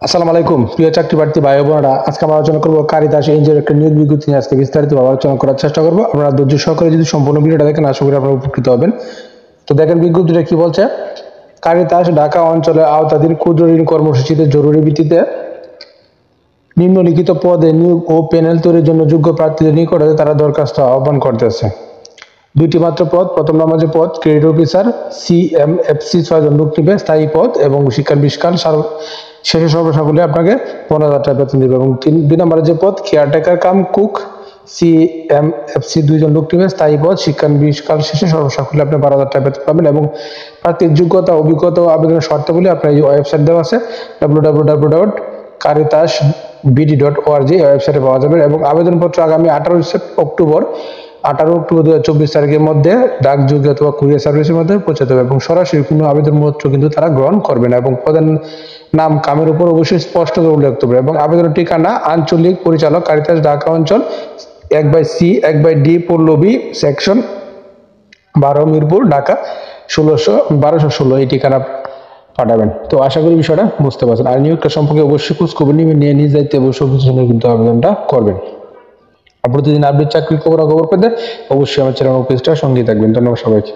আসসালামু আলাইকুম প্রিয় চাকরি প্রার্থী ভাই বোনেরা, আজকে আমরা আলোচনা করব কারিতাস এনজিওর একটা নিয়োগ বিজ্ঞপ্তি নিয়ে আজকে বিস্তারিতভাবে আলোচনা করার চেষ্টা করব। আপনারা ধৈর্য সহকারে যদি সম্পূর্ণ ভিডিওটা দেখেন আশা করি আপনারা উপকৃত হবেন। তো দেখেন বিজ্ঞপ্তিটা কি বলছে। কারিতাস ঢাকা অঞ্চলের আওতাধীন ক্ষুদ্র ঋণ কর্মসূচিতে জরুরি ভিত্তিতে নিম্নলিখিত পদে নিয়োগ ও প্যানেল তৈরির জন্য যোগ্য প্রার্থীদের নিকটে তারা দরখাস্ত আহ্বান করতেছে। দুইটি মাত্র পদ। প্রথম নম্বর যে পদ ক্রেডিট অফিসার CMFC 6 জন লোক নিবে, স্থায়ী পদ এবং শিক্ষার বিশকাল শেষে সর্বসাকুল্যে আপনাকে 15,000 টাকা বেতন দিবে। এবং দুই নম্বরের যে পদ কেয়ারটেকার কাম কুক CMFC 2 জন লোক নিবে, স্থায়ী পদ, শিক্ষার বিশকাল শেষে সর্বসাকুল্যে আপনি 12,000 টাকা বেতন পাবেন। এবং প্রার্থীর যোগ্যতা অভিজ্ঞতা ও আবেদনের শর্তাবলী আপনার এই ওয়েবসাইট দেওয়া আছে www.caritasbd.org ওয়েবসাইটে পাওয়া যাবে। এবং আবেদনপত্র আগামী 18 অক্টোবর 2024 তারিখের মধ্যে ডাকযোগে অথবা কুরিয়ার সার্ভিসের মধ্যে পৌঁছাতে হবে। এবং সরাসরি কোনো আবেদনপত্র কিন্তু তারা গ্রহণ করবে না। এবং পদের নাম কামের উপর অবশ্যই স্পষ্ট করে উল্লেখ করবে। এবং আবেদনের ঠিকানা আঞ্চলিক পরিচালক কারিতাস ঢাকা অঞ্চল 1/C 1/D Pallavi section 12 Mirpur Dhaka 1216 এই ঠিকানা পাঠাবেন। তো আশা করি বিষয়টা বুঝতে পারছেন। আর নিয়োগটা সম্পর্কে অবশ্যই খোঁজখবর নিয়ে নিজ দায়িত্বে অবশ্যই কিন্তু আবেদনটা করবেন। আর প্রতিদিন আপডেট চাকরির খবর পেতে অবশ্যই আমার চ্যানেল পেজটা সঙ্গে থাকবেন। ধন্যবাদ সবাইকে।